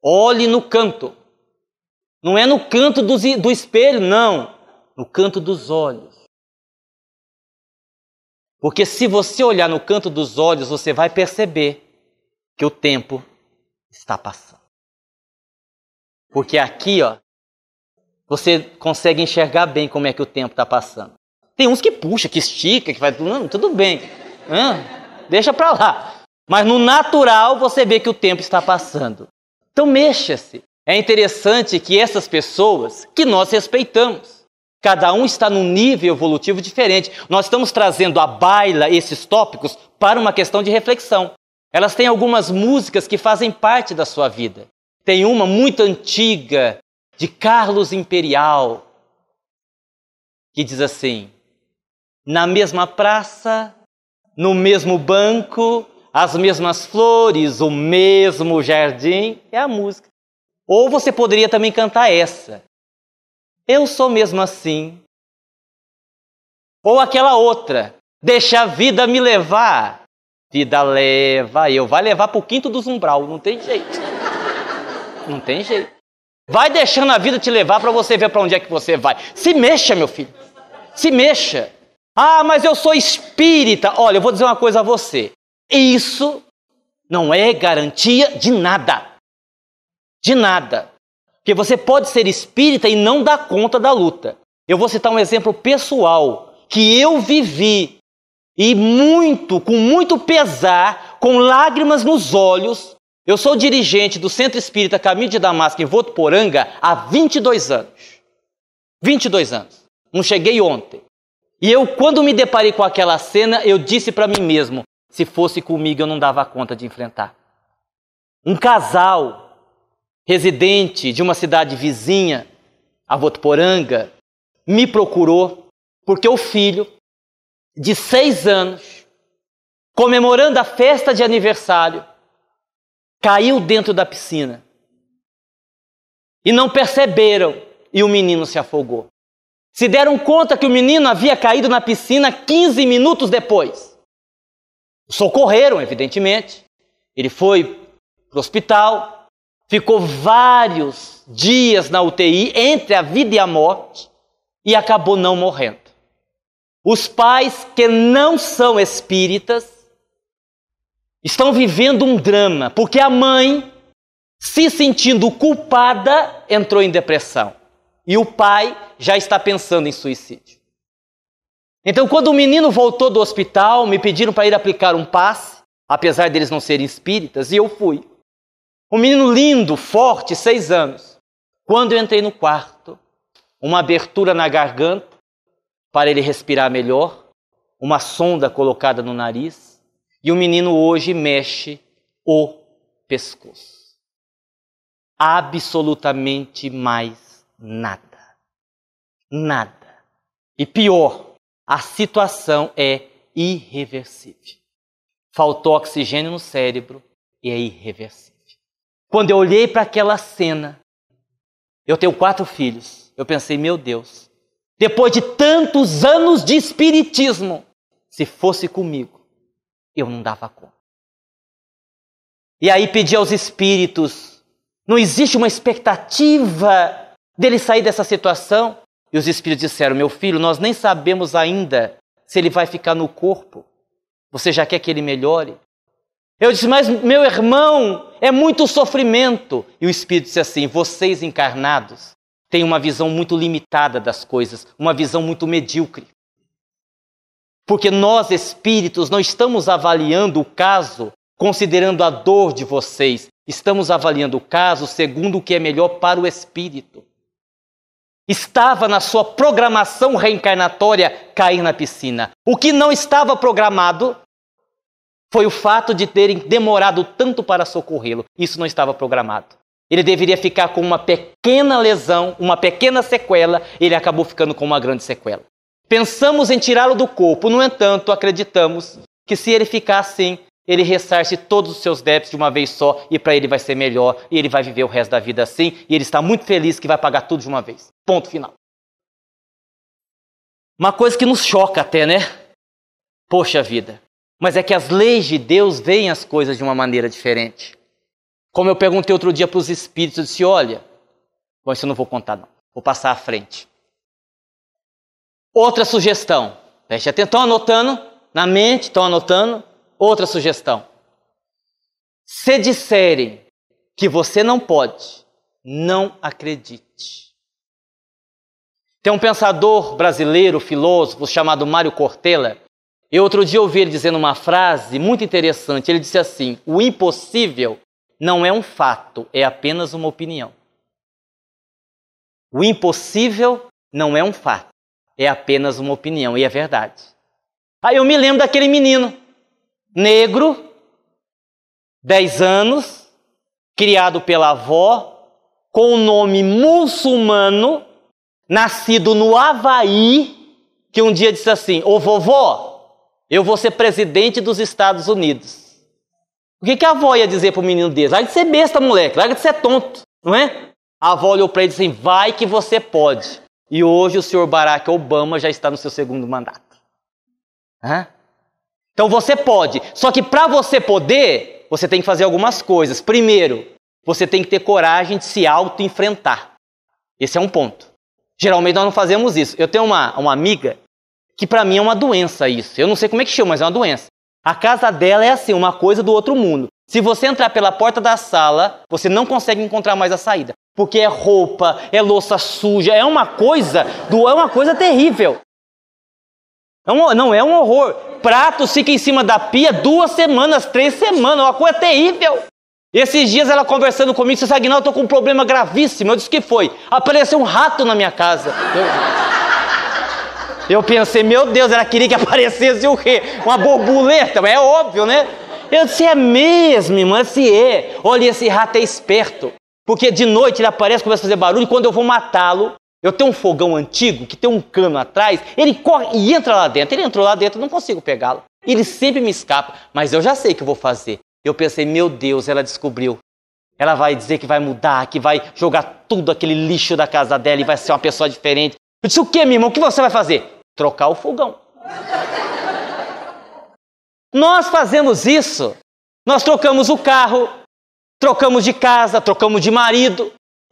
Olhe no canto. Não é no canto do espelho, não. No canto dos olhos. Porque se você olhar no canto dos olhos, você vai perceber que o tempo está passando. Porque aqui, ó, você consegue enxergar bem como é que o tempo está passando. Tem uns que puxa, que estica, que faz... Não, tudo bem. Deixa para lá. Mas no natural você vê que o tempo está passando. Então mexa-se. É interessante que essas pessoas, que nós respeitamos, cada um está num nível evolutivo diferente. Nós estamos trazendo à baila esses tópicos para uma questão de reflexão. Elas têm algumas músicas que fazem parte da sua vida. Tem uma muito antiga, de Carlos Imperial, que diz assim: na mesma praça, no mesmo banco, as mesmas flores, o mesmo jardim. É a música. Ou você poderia também cantar essa: eu sou mesmo assim. Ou aquela outra: deixa a vida me levar. Vida leva eu. Vai levar para o quinto dos umbral. Não tem jeito. Não tem jeito. Vai deixando a vida te levar para você ver para onde é que você vai. Se mexa, meu filho. Se mexa. Ah, mas eu sou espírita. Olha, eu vou dizer uma coisa a você. Isso não é garantia de nada. De nada. Porque você pode ser espírita e não dar conta da luta. Eu vou citar um exemplo pessoal que eu vivi e com muito pesar, com lágrimas nos olhos. Eu sou dirigente do Centro Espírita Caminho de Damasco em Votuporanga há 22 anos. 22 anos. Não cheguei ontem. E eu, quando me deparei com aquela cena, eu disse para mim mesmo, se fosse comigo eu não dava conta de enfrentar. Um casal residente de uma cidade vizinha, a Votuporanga, me procurou porque o filho de 6 anos, comemorando a festa de aniversário, caiu dentro da piscina. E não perceberam, e o menino se afogou. Se deram conta que o menino havia caído na piscina 15 minutos depois. Socorreram, evidentemente. Ele foi para o hospital, ficou vários dias na UTI, entre a vida e a morte, e acabou não morrendo. Os pais que não são espíritas estão vivendo um drama, porque a mãe, se sentindo culpada, entrou em depressão. E o pai já está pensando em suicídio. Então, quando o menino voltou do hospital, me pediram para ir aplicar um passe, apesar deles não serem espíritas, e eu fui. Um menino lindo, forte, 6 anos. Quando eu entrei no quarto, uma abertura na garganta, para ele respirar melhor, uma sonda colocada no nariz, e o menino hoje mexe o pescoço. Absolutamente mais nada. Nada. E pior, a situação é irreversível. Faltou oxigênio no cérebro e é irreversível. Quando eu olhei para aquela cena, eu tenho 4 filhos, eu pensei, meu Deus, depois de tantos anos de espiritismo, se fosse comigo, eu não dava conta. E aí pedi aos espíritos, não existe uma expectativa dele sair dessa situação? E os espíritos disseram, meu filho, nós nem sabemos ainda se ele vai ficar no corpo. Você já quer que ele melhore? Eu disse, mas meu irmão, é muito sofrimento. E o espírito disse assim, vocês encarnados têm uma visão muito limitada das coisas, uma visão muito medíocre. Porque nós, espíritos, não estamos avaliando o caso considerando a dor de vocês. Estamos avaliando o caso segundo o que é melhor para o espírito. Estava na sua programação reencarnatória cair na piscina. O que não estava programado foi o fato de terem demorado tanto para socorrê-lo. Isso não estava programado. Ele deveria ficar com uma pequena lesão, uma pequena sequela, ele acabou ficando com uma grande sequela. Pensamos em tirá-lo do corpo, no entanto, acreditamos que se ele ficar assim, ele ressarce todos os seus débitos de uma vez só e para ele vai ser melhor e ele vai viver o resto da vida assim e ele está muito feliz que vai pagar tudo de uma vez. Ponto final. Uma coisa que nos choca até, né? Poxa vida. Mas é que as leis de Deus veem as coisas de uma maneira diferente. Como eu perguntei outro dia para os espíritos, eu disse, olha, bom, isso eu não vou contar não, vou passar à frente. Outra sugestão, preste atenção, estão anotando na mente, estão anotando? Outra sugestão. Se disserem que você não pode, não acredite. Tem um pensador brasileiro, filósofo, chamado Mário Cortella. Eu outro dia ouvi ele dizendo uma frase muito interessante. Ele disse assim, o impossível não é um fato, é apenas uma opinião. O impossível não é um fato, é apenas uma opinião, e é verdade. Aí eu me lembro daquele menino, negro, 10 anos, criado pela avó, com o nome muçulmano, nascido no Havaí, que um dia disse assim, ô vovó, eu vou ser presidente dos Estados Unidos. O que a avó ia dizer para o menino desse? Larga de ser besta, moleque, larga de ser tonto, não é? A avó olhou para ele e disse assim, vai que você pode. E hoje o senhor Barack Obama já está no seu segundo mandato. Hã? Então você pode, só que para você poder, você tem que fazer algumas coisas. Primeiro, você tem que ter coragem de se auto-enfrentar. Esse é um ponto. Geralmente nós não fazemos isso. Eu tenho uma amiga que para mim é uma doença isso. Eu não sei como é que chama, mas é uma doença. A casa dela é assim, uma coisa do outro mundo. Se você entrar pela porta da sala, você não consegue encontrar mais a saída. Porque é roupa, é louça suja, é uma coisa terrível. Não é um horror. Prato fica em cima da pia 2 semanas, 3 semanas, é uma coisa terrível. Esses dias ela conversando comigo, disse, Aguinaldo, eu estou com um problema gravíssimo. Eu disse, que foi? Apareceu um rato na minha casa. Eu pensei, meu Deus, ela queria que aparecesse o quê? Uma borboleta, mas é óbvio, né? Eu disse, é mesmo, irmã, se é. Olha, esse rato é esperto. Porque de noite ele aparece, começa a fazer barulho, e quando eu vou matá-lo, eu tenho um fogão antigo, que tem um cano atrás, ele corre e entra lá dentro. Ele entrou lá dentro, eu não consigo pegá-lo. Ele sempre me escapa, mas eu já sei o que eu vou fazer. Eu pensei, meu Deus, ela descobriu. Ela vai dizer que vai mudar, que vai jogar tudo aquele lixo da casa dela e vai ser uma pessoa diferente. Eu disse, o que, meu irmão? O que você vai fazer? Trocar o fogão. Nós fazemos isso. Nós trocamos o carro, trocamos de casa, trocamos de marido,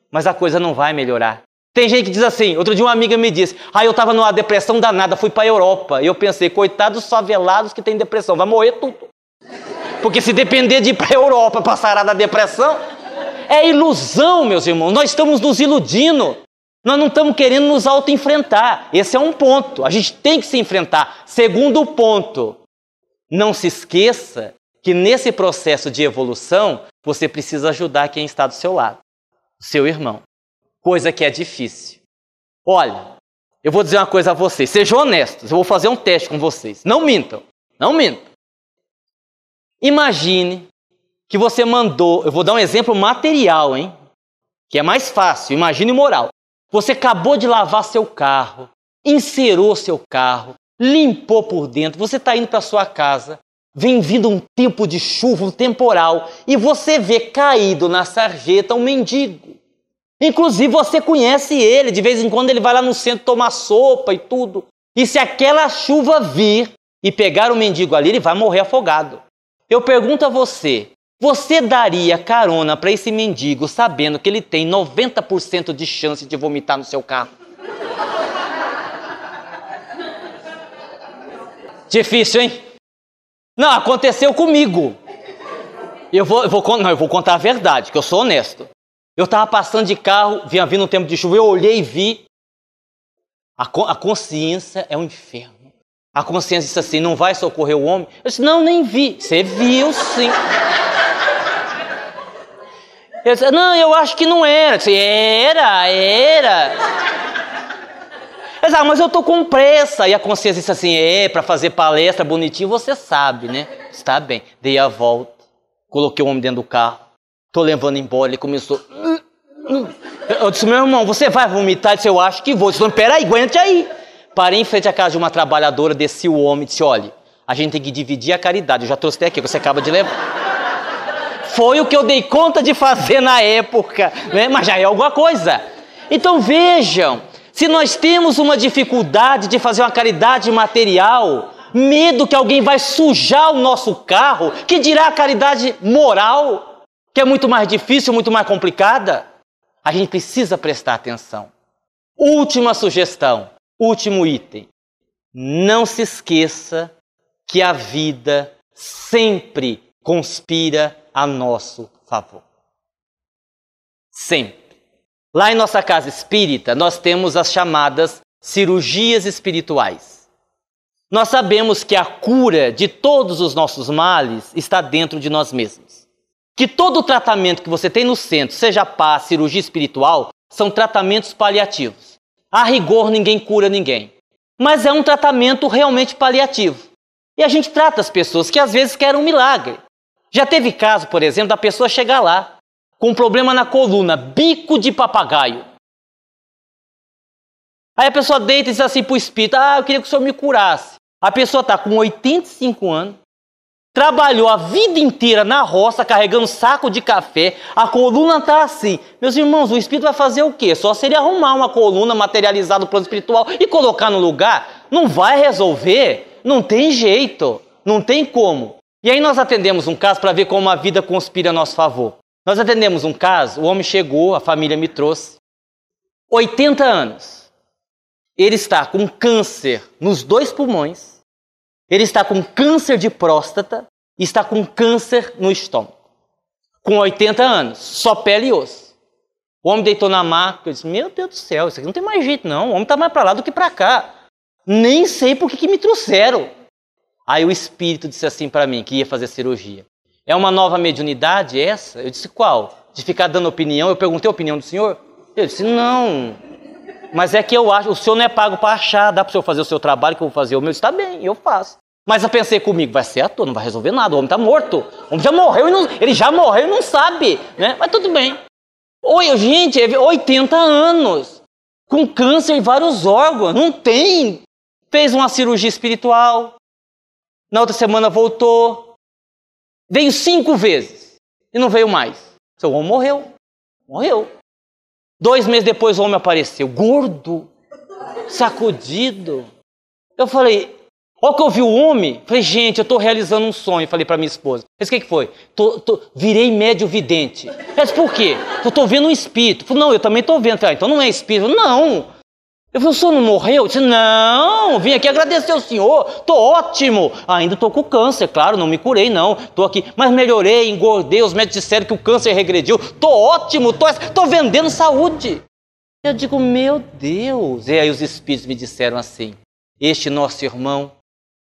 mas a coisa não vai melhorar. Tem gente que diz assim, outro dia uma amiga me disse, eu estava numa depressão danada, fui para a Europa. E eu pensei, coitados dos favelados que têm depressão, vai morrer tudo. Porque se depender de ir para a Europa para sarar da depressão, é ilusão, meus irmãos. Nós estamos nos iludindo. Nós não estamos querendo nos auto-enfrentar. Esse é um ponto. A gente tem que se enfrentar. Segundo ponto, não se esqueça que nesse processo de evolução, você precisa ajudar quem está do seu lado, o seu irmão. Coisa que é difícil. Olha, eu vou dizer uma coisa a vocês. Sejam honestos. Eu vou fazer um teste com vocês. Não mintam. Não mintam. Imagine que você mandou, eu vou dar um exemplo material, hein? Que é mais fácil, imagine moral. Você acabou de lavar seu carro, encerou seu carro, limpou por dentro, você está indo para sua casa, vem vindo um tempo de chuva, um temporal, e você vê caído na sarjeta um mendigo. Inclusive você conhece ele, de vez em quando ele vai lá no centro tomar sopa e tudo. E se aquela chuva vir e pegar o mendigo ali, ele vai morrer afogado. Eu pergunto a você, você daria carona para esse mendigo sabendo que ele tem 90% de chance de vomitar no seu carro? Difícil, hein? Não, aconteceu comigo. Eu vou contar a verdade, que eu sou honesto. Eu estava passando de carro, vinha vindo um tempo de chuva, eu olhei e vi. A consciência é um inferno. A consciência disse assim, não vai socorrer o homem? Eu disse, não, nem vi. Você viu, sim. Eu disse, não, eu acho que não era. Eu disse, era. Eu disse, mas eu tô com pressa. E a consciência disse assim, para fazer palestra bonitinho, você sabe, né? Está bem. Dei a volta, coloquei o homem dentro do carro, tô levando embora, ele começou... Eu disse, meu irmão, você vai vomitar? Eu disse, eu acho que vou. Eu disse, peraí, aguente aí. Parei em frente à casa de uma trabalhadora, desci o homem e disse, olha, a gente tem que dividir a caridade. Eu já trouxe até aqui, você acaba de levar. Foi o que eu dei conta de fazer na época, né? Mas já é alguma coisa. Então vejam, se nós temos uma dificuldade de fazer uma caridade material, medo que alguém vai sujar o nosso carro, que dirá a caridade moral, que é muito mais difícil, muito mais complicada, a gente precisa prestar atenção. Última sugestão, último item. Não se esqueça que a vida sempre conspira a nosso favor. Sempre. Lá em nossa casa espírita, nós temos as chamadas cirurgias espirituais. Nós sabemos que a cura de todos os nossos males está dentro de nós mesmos. Que todo o tratamento que você tem no centro, seja paz, cirurgia espiritual, são tratamentos paliativos. A rigor, ninguém cura ninguém. Mas é um tratamento realmente paliativo. E a gente trata as pessoas que às vezes querem um milagre. Já teve caso, por exemplo, da pessoa chegar lá com um problema na coluna, bico de papagaio. Aí a pessoa deita e diz assim para o espírito, eu queria que o senhor me curasse. A pessoa está com 85 anos, trabalhou a vida inteira na roça, carregando saco de café, a coluna está assim. Meus irmãos, o espírito vai fazer o quê? Só se ele arrumar uma coluna materializada no plano espiritual e colocar no lugar. Não vai resolver, não tem jeito, não tem como. E aí nós atendemos um caso para ver como a vida conspira a nosso favor. Nós atendemos um caso, o homem chegou, a família me trouxe, 80 anos. Ele está com câncer nos 2 pulmões, ele está com câncer de próstata e está com câncer no estômago. Com 80 anos, só pele e osso. O homem deitou na maca e disse, meu Deus do céu, isso aqui não tem mais jeito não, o homem está mais para lá do que para cá. Nem sei por que me trouxeram. Aí o espírito disse assim para mim, que ia fazer cirurgia. É uma nova mediunidade essa? Eu disse, qual? De ficar dando opinião? Eu perguntei a opinião do senhor? Ele disse, não. Mas é que eu acho, o senhor não é pago para achar, dá para o senhor fazer o seu trabalho, que eu vou fazer o meu. Está bem, eu faço. Mas eu pensei comigo, vai ser à toa, não vai resolver nada, o homem está morto. O homem já morreu e não, ele já morreu e não sabe, né? Mas tudo bem. Oi, gente, 80 anos, com câncer em vários órgãos, não tem. Fez uma cirurgia espiritual, na outra semana voltou, veio 5 vezes e não veio mais. Seu homem morreu. 2 meses depois o homem apareceu, gordo, sacudido. Eu falei, olha que eu vi o homem. Falei, gente, eu estou realizando um sonho. Falei para minha esposa. Mas o que foi? Virei médio vidente. Mas por quê? Eu estou vendo um espírito. Falei, não, eu também estou vendo. Falei, então não é espírito. Não. Eu falei, o senhor não morreu? Eu disse, não, vim aqui agradecer ao senhor. Estou ótimo. Ainda estou com câncer, claro, não me curei não. Estou aqui, mas melhorei, engordei. Os médicos disseram que o câncer regrediu. Estou ótimo, estou vendendo saúde. Eu digo, meu Deus. E aí os espíritos me disseram assim, este nosso irmão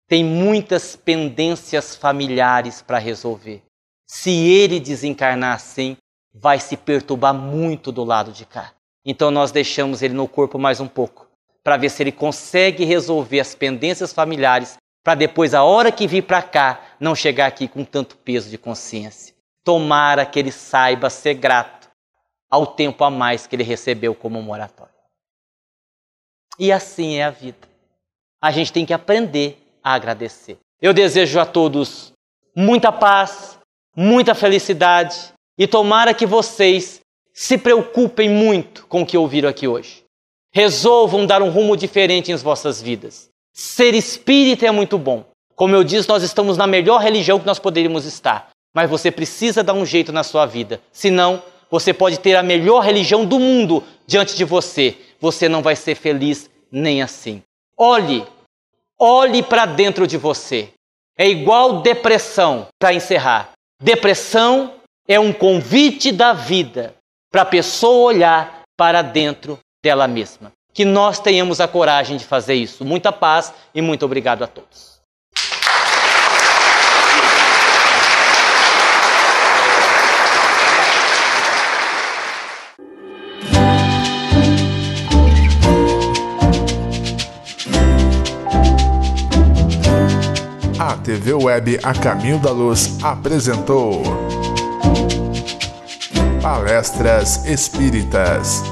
tem muitas pendências familiares para resolver. Se ele desencarnar assim, vai se perturbar muito do lado de cá. Então nós deixamos ele no corpo mais um pouco, para ver se ele consegue resolver as pendências familiares, para depois, a hora que vir para cá, não chegar aqui com tanto peso de consciência. Tomara que ele saiba ser grato ao tempo a mais que ele recebeu como moratório. E assim é a vida. A gente tem que aprender a agradecer. Eu desejo a todos muita paz, muita felicidade e tomara que vocês se preocupem muito com o que ouviram aqui hoje. Resolvam dar um rumo diferente em vossas vidas. Ser espírita é muito bom. Como eu disse, nós estamos na melhor religião que nós poderíamos estar. Mas você precisa dar um jeito na sua vida. Senão, você pode ter a melhor religião do mundo diante de você. Você não vai ser feliz nem assim. Olhe para dentro de você. É igual depressão, para encerrar. Depressão é um convite da vida para a pessoa olhar para dentro dela mesma. Que nós tenhamos a coragem de fazer isso. Muita paz e muito obrigado a todos. A TV Web A Caminho da Luz apresentou Palestras Espíritas.